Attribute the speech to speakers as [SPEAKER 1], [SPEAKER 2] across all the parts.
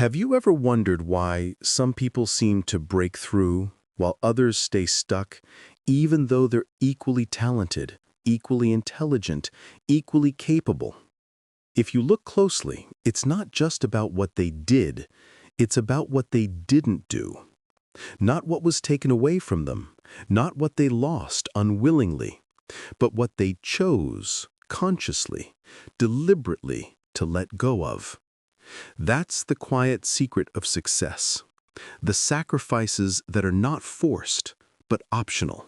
[SPEAKER 1] Have you ever wondered why some people seem to break through while others stay stuck, even though they're equally talented, equally intelligent, equally capable? If you look closely, it's not just about what they did, it's about what they didn't do. Not what was taken away from them, not what they lost unwillingly, but what they chose consciously, deliberately to let go of. That's the quiet secret of success. The sacrifices that are not forced, but optional.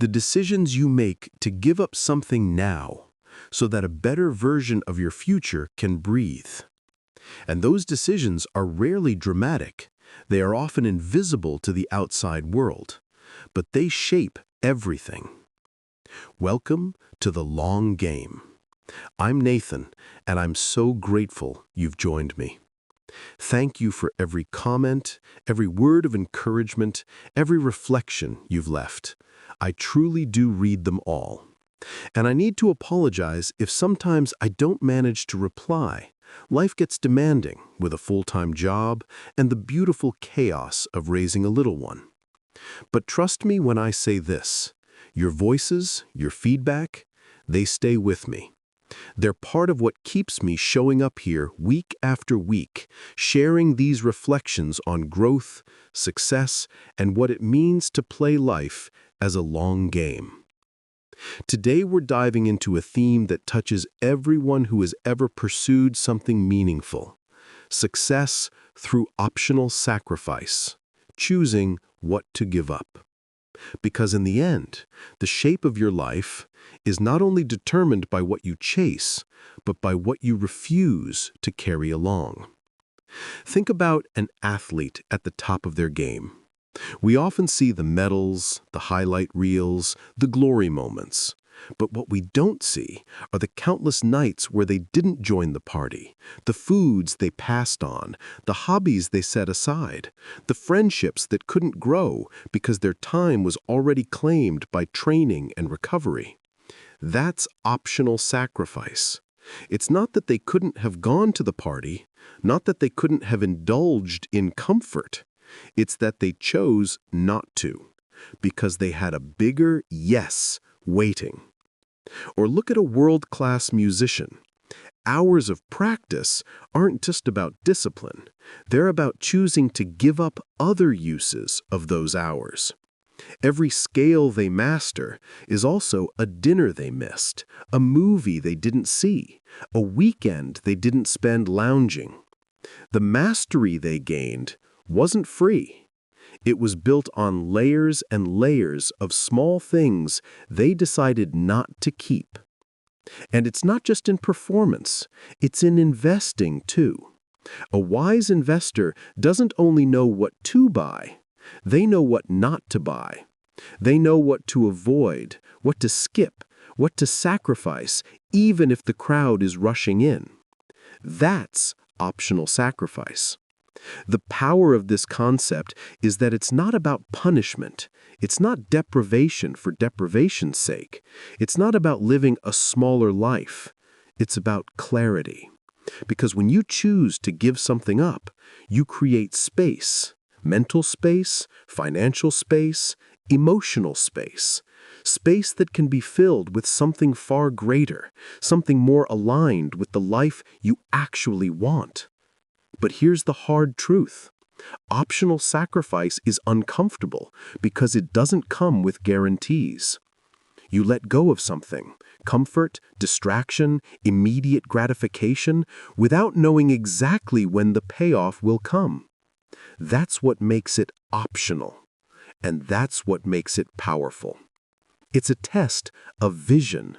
[SPEAKER 1] The decisions you make to give up something now so that a better version of your future can breathe. And those decisions are rarely dramatic. They are often invisible to the outside world, but they shape everything. Welcome to the long game. I'm Nathan, and I'm so grateful you've joined me. Thank you for every comment, every word of encouragement, every reflection you've left. I truly do read them all. And I need to apologize if sometimes I don't manage to reply. Life gets demanding with a full-time job and the beautiful chaos of raising a little one. But trust me when I say this, your voices, your feedback, they stay with me. They're part of what keeps me showing up here week after week, sharing these reflections on growth, success, and what it means to play life as a long game. Today we're diving into a theme that touches everyone who has ever pursued something meaningful. Success through optional sacrifice, choosing what to give up. Because in the end, the shape of your life is not only determined by what you chase, but by what you refuse to carry along. Think about an athlete at the top of their game. We often see the medals, the highlight reels, the glory moments. But what we don't see are the countless nights where they didn't join the party, the foods they passed on, the hobbies they set aside, the friendships that couldn't grow because their time was already claimed by training and recovery. That's optional sacrifice. It's not that they couldn't have gone to the party, not that they couldn't have indulged in comfort. It's that they chose not to, because they had a bigger yes waiting. Or look at a world-class musician. Hours of practice aren't just about discipline. They're about choosing to give up other uses of those hours. Every scale they master is also a dinner they missed, a movie they didn't see, a weekend they didn't spend lounging. The mastery they gained wasn't free. It was built on layers and layers of small things they decided not to keep. And it's not just in performance, it's in investing too. A wise investor doesn't only know what to buy, they know what not to buy. They know what to avoid, what to skip, what to sacrifice, even if the crowd is rushing in. That's optional sacrifice. The power of this concept is that it's not about punishment. It's not deprivation for deprivation's sake. It's not about living a smaller life. It's about clarity. Because when you choose to give something up, you create space, mental space, financial space, emotional space, space that can be filled with something far greater, something more aligned with the life you actually want. But here's the hard truth. Optional sacrifice is uncomfortable because it doesn't come with guarantees. You let go of something, comfort, distraction, immediate gratification, without knowing exactly when the payoff will come. That's what makes it optional, and that's what makes it powerful. It's a test of vision.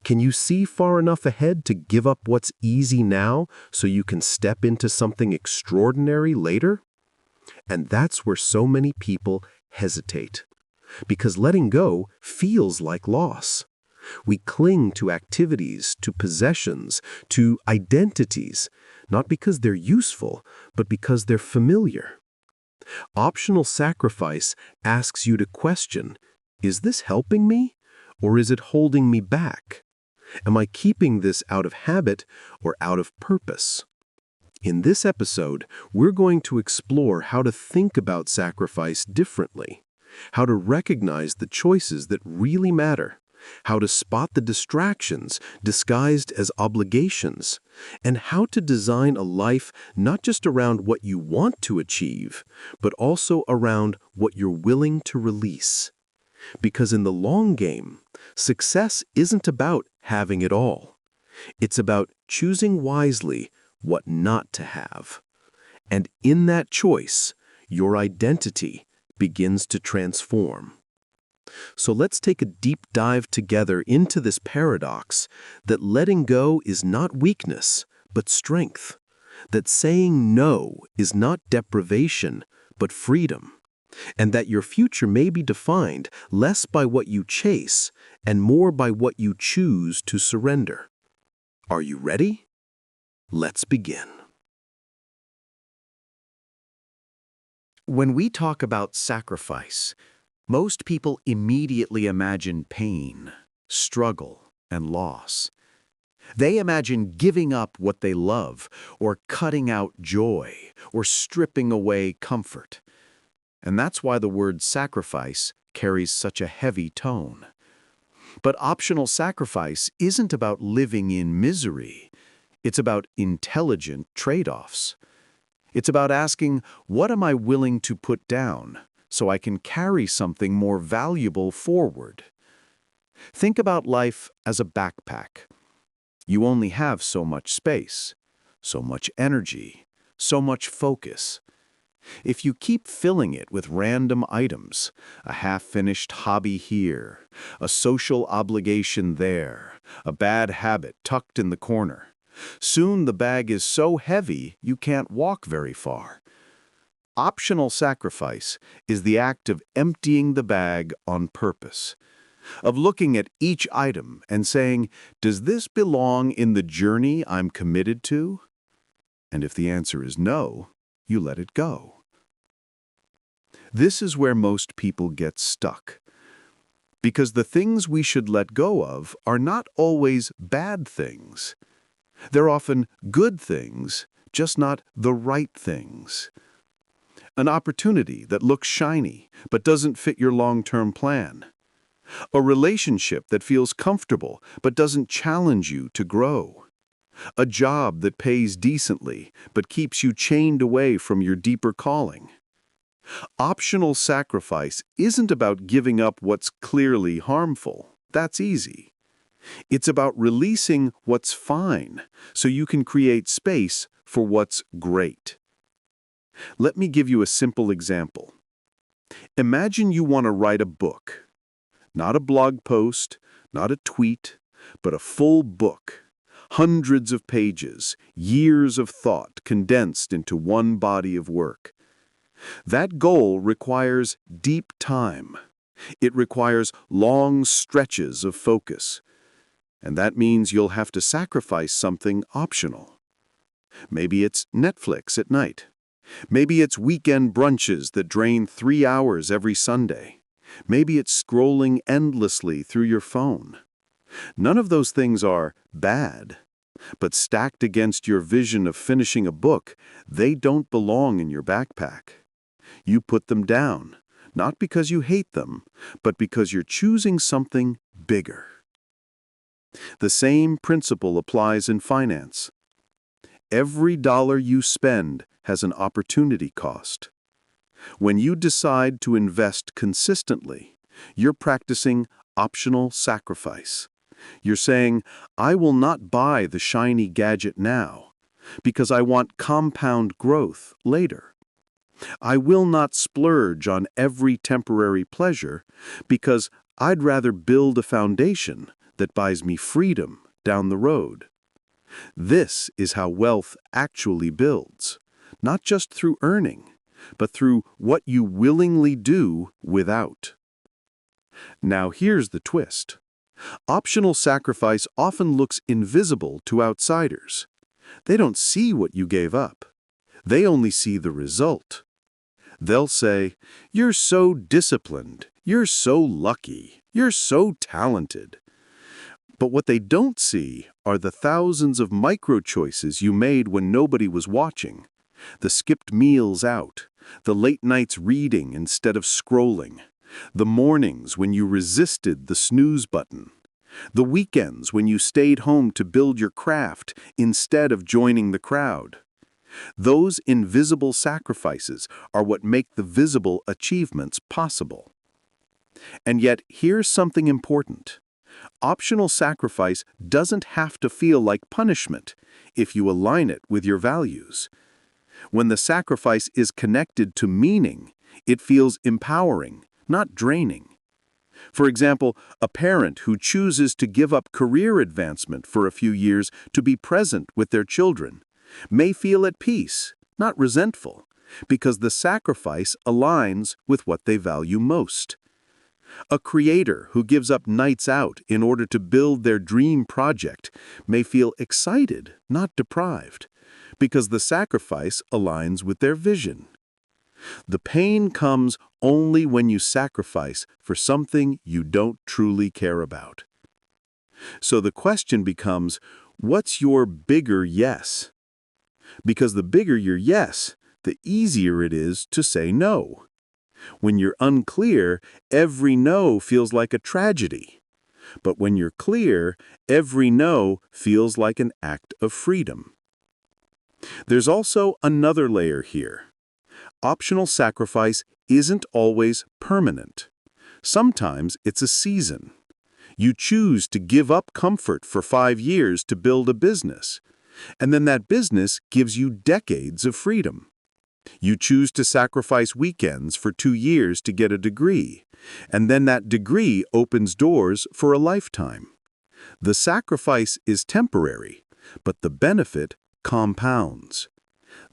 [SPEAKER 1] Can you see far enough ahead to give up what's easy now so you can step into something extraordinary later? And that's where so many people hesitate. Because letting go feels like loss. We cling to activities, to possessions, to identities, not because they're useful, but because they're familiar. Optional sacrifice asks you to question, is this helping me, or is it holding me back? Am I keeping this out of habit or out of purpose? In this episode, we're going to explore how to think about sacrifice differently, how to recognize the choices that really matter, how to spot the distractions disguised as obligations, and how to design a life not just around what you want to achieve, but also around what you're willing to release. Because in the long game, success isn't about having it all. It's about choosing wisely what not to have. And in that choice, your identity begins to transform. So let's take a deep dive together into this paradox that letting go is not weakness, but strength. That saying no is not deprivation, but freedom. And that your future may be defined less by what you chase and more by what you choose to surrender. Are you ready? Let's begin.
[SPEAKER 2] When we talk about sacrifice, most people immediately imagine pain, struggle, and loss. They imagine giving up what they love, or cutting out joy, or stripping away comfort. And that's why the word sacrifice carries such a heavy tone. But optional sacrifice isn't about living in misery. It's about intelligent trade-offs. It's about asking, what am I willing to put down so I can carry something more valuable forward? Think about life as a backpack. You only have so much space, so much energy, so much focus. If you keep filling it with random items, a half-finished hobby here, a social obligation there, a bad habit tucked in the corner, soon the bag is so heavy you can't walk very far. Optional sacrifice is the act of emptying the bag on purpose, of looking at each item and saying, does this belong in the journey I'm committed to? And if the answer is no, you let it go. This is where most people get stuck. Because the things we should let go of are not always bad things. They're often good things, just not the right things. An opportunity that looks shiny but doesn't fit your long-term plan. A relationship that feels comfortable but doesn't challenge you to grow. A job that pays decently but keeps you chained away from your deeper calling. Optional sacrifice isn't about giving up what's clearly harmful. That's easy. It's about releasing what's fine so you can create space for what's great. Let me give you a simple example. Imagine you want to write a book. Not a blog post, not a tweet, but a full book. Hundreds of pages, years of thought condensed into one body of work. That goal requires deep time. It requires long stretches of focus. And that means you'll have to sacrifice something optional. Maybe it's Netflix at night. Maybe it's weekend brunches that drain 3 hours every Sunday. Maybe it's scrolling endlessly through your phone. None of those things are bad. But stacked against your vision of finishing a book, they don't belong in your backpack. You put them down, not because you hate them, but because you're choosing something bigger. The same principle applies in finance. Every dollar you spend has an opportunity cost. When you decide to invest consistently, you're practicing optional sacrifice. You're saying, I will not buy the shiny gadget now, because I want compound growth later. I will not splurge on every temporary pleasure, because I'd rather build a foundation that buys me freedom down the road. This is how wealth actually builds, not just through earning, but through what you willingly do without. Now here's the twist. Optional sacrifice often looks invisible to outsiders. They don't see what you gave up. They only see the result. They'll say, you're so disciplined, you're so lucky, you're so talented. But what they don't see are the thousands of micro choices you made when nobody was watching. The skipped meals out, the late nights reading instead of scrolling, the mornings when you resisted the snooze button, the weekends when you stayed home to build your craft instead of joining the crowd. Those invisible sacrifices are what make the visible achievements possible. And yet, here's something important. Optional sacrifice doesn't have to feel like punishment if you align it with your values. When the sacrifice is connected to meaning, it feels empowering, not draining. For example, a parent who chooses to give up career advancement for a few years to be present with their children may feel at peace, not resentful, because the sacrifice aligns with what they value most. A creator who gives up nights out in order to build their dream project may feel excited, not deprived, because the sacrifice aligns with their vision. The pain comes only when you sacrifice for something you don't truly care about. So the question becomes, what's your bigger yes? Because the bigger your yes, the easier it is to say no. When you're unclear, every no feels like a tragedy. But when you're clear, every no feels like an act of freedom. There's also another layer here. Optional sacrifice isn't always permanent. Sometimes it's a season. You choose to give up comfort for 5 years to build a business, and then that business gives you decades of freedom. You choose to sacrifice weekends for 2 years to get a degree, and then that degree opens doors for a lifetime. The sacrifice is temporary, but the benefit compounds.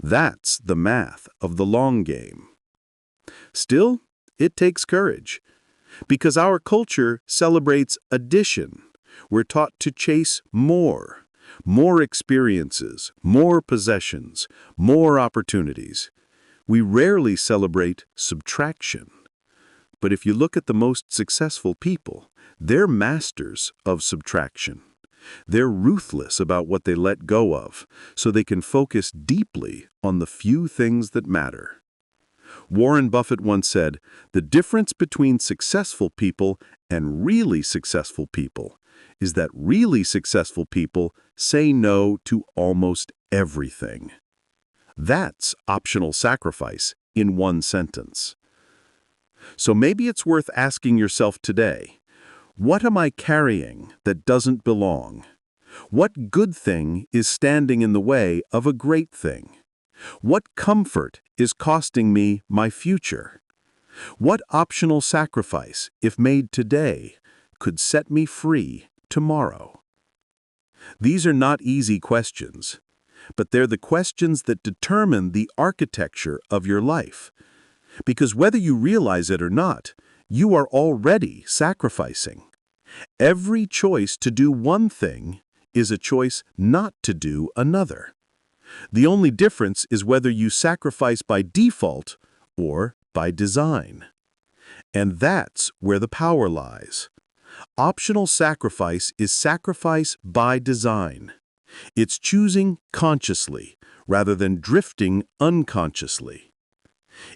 [SPEAKER 2] That's the math of the long game. Still, it takes courage, because our culture celebrates addition. We're taught to chase more experiences, more possessions, more opportunities. We rarely celebrate subtraction. But if you look at the most successful people, they're masters of subtraction. They're ruthless about what they let go of, so they can focus deeply on the few things that matter. Warren Buffett once said, "The difference between successful people and really successful people is that really successful people say no to almost everything." That's optional sacrifice in one sentence. So maybe it's worth asking yourself today, what am I carrying that doesn't belong? What good thing is standing in the way of a great thing? What comfort is costing me my future? What optional sacrifice, if made today, could set me free tomorrow? These are not easy questions, but they're the questions that determine the architecture of your life. Because whether you realize it or not, you are already sacrificing. Every choice to do one thing is a choice not to do another. The only difference is whether you sacrifice by default or by design. And that's where the power lies. Optional sacrifice is sacrifice by design. It's choosing consciously rather than drifting unconsciously.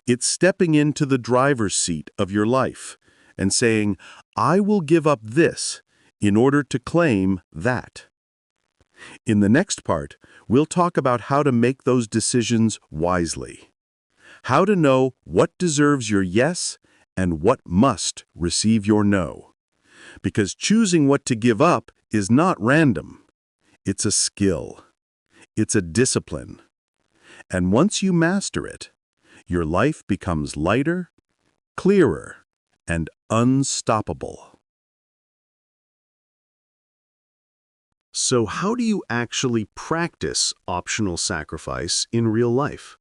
[SPEAKER 2] It's stepping into the driver's seat of your life and saying, "I will give up this in order to claim that." In the next part, we'll talk about how to make those decisions wisely. How to know what deserves your yes and what must receive your no. Because choosing what to give up is not random. It's a skill. It's a discipline. And once you master it, your life becomes lighter, clearer, and unstoppable. So how do you actually practice optional sacrifice in real life?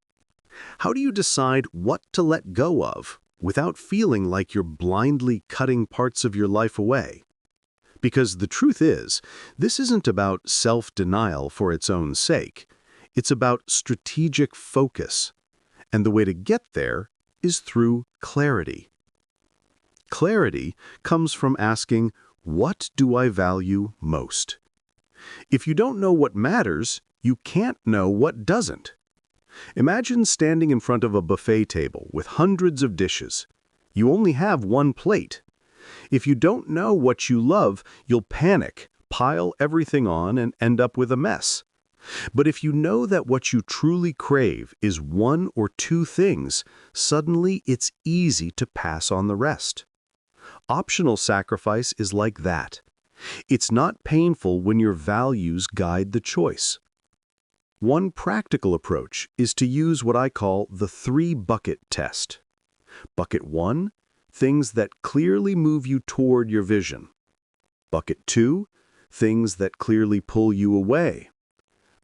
[SPEAKER 2] How do you decide what to let go of without feeling like you're blindly cutting parts of your life away? Because the truth is, this isn't about self-denial for its own sake. It's about strategic focus. And the way to get there is through clarity. Clarity comes from asking, What do I value most? If you don't know what matters, you can't know what doesn't. Imagine standing in front of a buffet table with hundreds of dishes. You only have one plate. If you don't know what you love, you'll panic, pile everything on, and end up with a mess. But if you know that what you truly crave is one or two things, suddenly it's easy to pass on the rest. Optional sacrifice is like that. It's not painful when your values guide the choice. One practical approach is to use what I call the 3-bucket test. Bucket 1, things that clearly move you toward your vision. Bucket 2, things that clearly pull you away.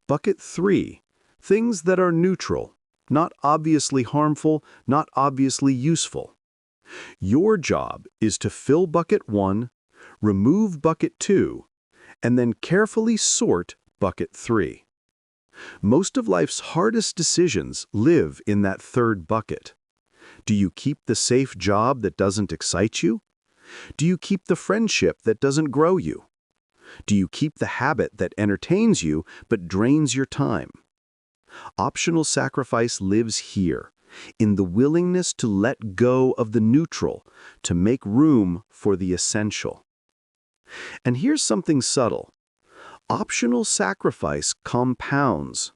[SPEAKER 2] Bucket 3, things that are neutral, not obviously harmful, not obviously useful. Your job is to fill bucket 1, remove bucket 2, and then carefully sort bucket 3. Most of life's hardest decisions live in that third bucket. Do you keep the safe job that doesn't excite you? Do you keep the friendship that doesn't grow you? Do you keep the habit that entertains you but drains your time? Optional sacrifice lives here, in the willingness to let go of the neutral, to make room for the essential. And here's something subtle. Optional sacrifice compounds.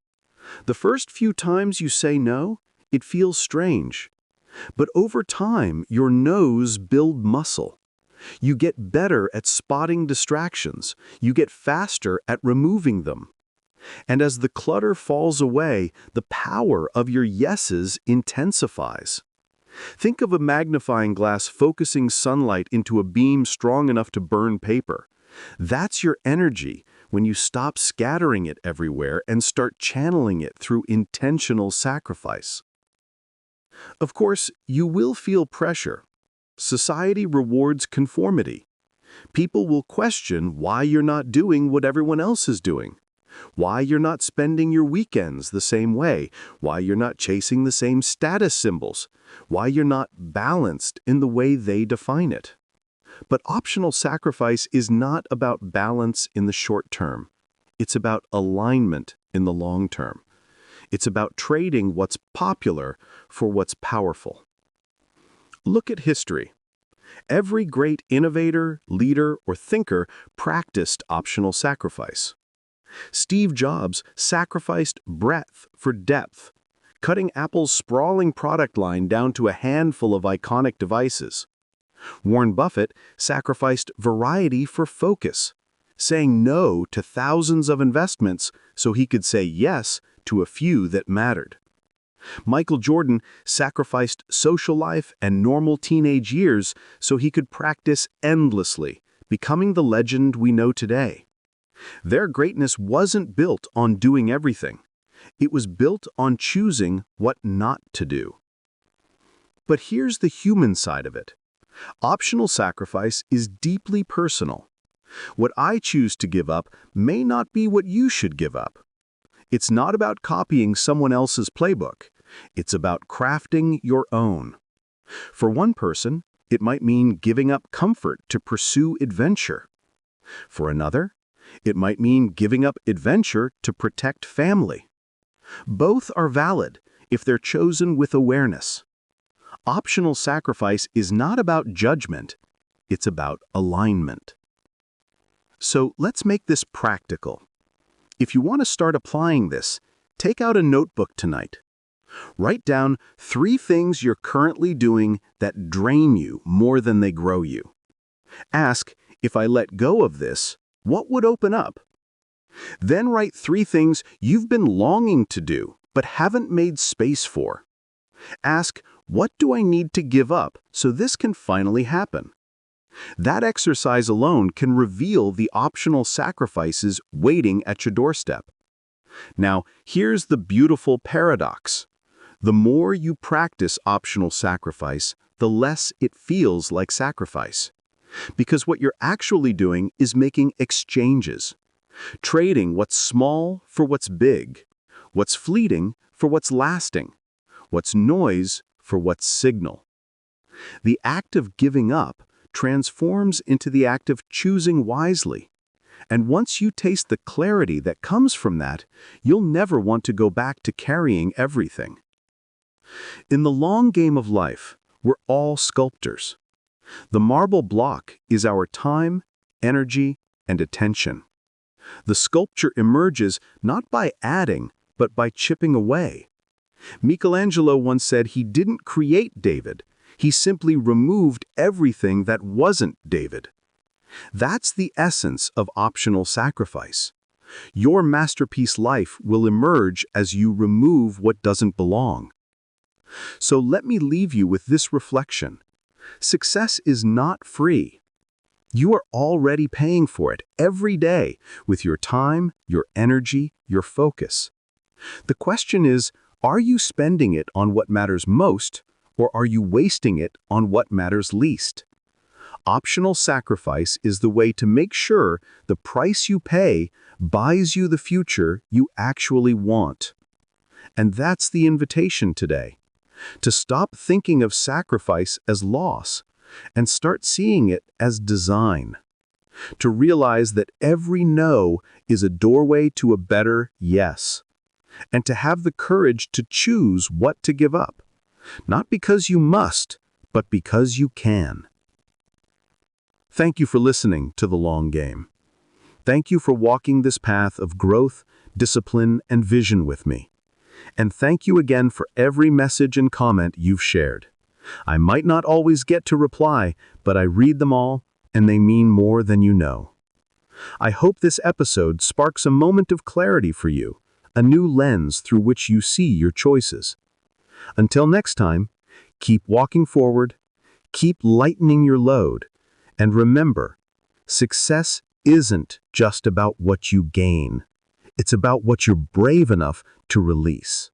[SPEAKER 2] The first few times you say no, it feels strange. But over time, your no's build muscle. You get better at spotting distractions. You get faster at removing them. And as the clutter falls away, the power of your yeses intensifies. Think of a magnifying glass focusing sunlight into a beam strong enough to burn paper. That's your energy when you stop scattering it everywhere and start channeling it through intentional sacrifice. Of course, you will feel pressure. Society rewards conformity. People will question why you're not doing what everyone else is doing, why you're not spending your weekends the same way, why you're not chasing the same status symbols, why you're not balanced in the way they define it. But optional sacrifice is not about balance in the short term. It's about alignment in the long term. It's about trading what's popular for what's powerful. Look at history. Every great innovator, leader, or thinker practiced optional sacrifice. Steve Jobs sacrificed breadth for depth, cutting Apple's sprawling product line down to a handful of iconic devices. Warren Buffett sacrificed variety for focus, saying no to thousands of investments so he could say yes to a few that mattered. Michael Jordan sacrificed social life and normal teenage years so he could practice endlessly, becoming the legend we know today. Their greatness wasn't built on doing everything. It was built on choosing what not to do. But here's the human side of it. Optional sacrifice is deeply personal. What I choose to give up may not be what you should give up. It's not about copying someone else's playbook. It's about crafting your own. For one person, it might mean giving up comfort to pursue adventure. For another, it might mean giving up adventure to protect family. Both are valid if they're chosen with awareness. Optional sacrifice is not about judgment, it's about alignment. So let's make this practical. If you want to start applying this, take out a notebook tonight. Write down 3 things you're currently doing that drain you more than they grow you. Ask, if I let go of this, what would open up? Then write 3 things you've been longing to do but haven't made space for. Ask, what do I need to give up so this can finally happen? That exercise alone can reveal the optional sacrifices waiting at your doorstep. Now, here's the beautiful paradox. The more you practice optional sacrifice, the less it feels like sacrifice. Because what you're actually doing is making exchanges, trading what's small for what's big, what's fleeting for what's lasting, what's noise for what's signal. The act of giving up
[SPEAKER 1] transforms into the act of choosing wisely. And once you taste the clarity that comes from that, you'll never want to go back to carrying everything. In the long game of life, we're all sculptors. The marble block is our time, energy, and attention. The sculpture emerges not by adding, but by chipping away. Michelangelo once said he didn't create David, he simply removed everything that wasn't David. That's the essence of optional sacrifice. Your masterpiece life will emerge as you remove what doesn't belong. So let me leave you with this reflection. Success is not free. You are already paying for it every day with your time, your energy, your focus. The question is, are you spending it on what matters most, or are you wasting it on what matters least? Optional sacrifice is the way to make sure the price you pay buys you the future you actually want. And that's the invitation today. To stop thinking of sacrifice as loss and start seeing it as design. To realize that every no is a doorway to a better yes. And to have the courage to choose what to give up. Not because you must, but because you can. Thank you for listening to The Long Game. Thank you for walking this path of growth, discipline, and vision with me. And thank you again for every message and comment you've shared. I might not always get to reply, but I read them all, and they mean more than you know. I hope this episode sparks a moment of clarity for you, a new lens through which you see your choices. Until next time, keep walking forward, keep lightening your load, and remember, success isn't just about what you gain. It's about what you're brave enough to release.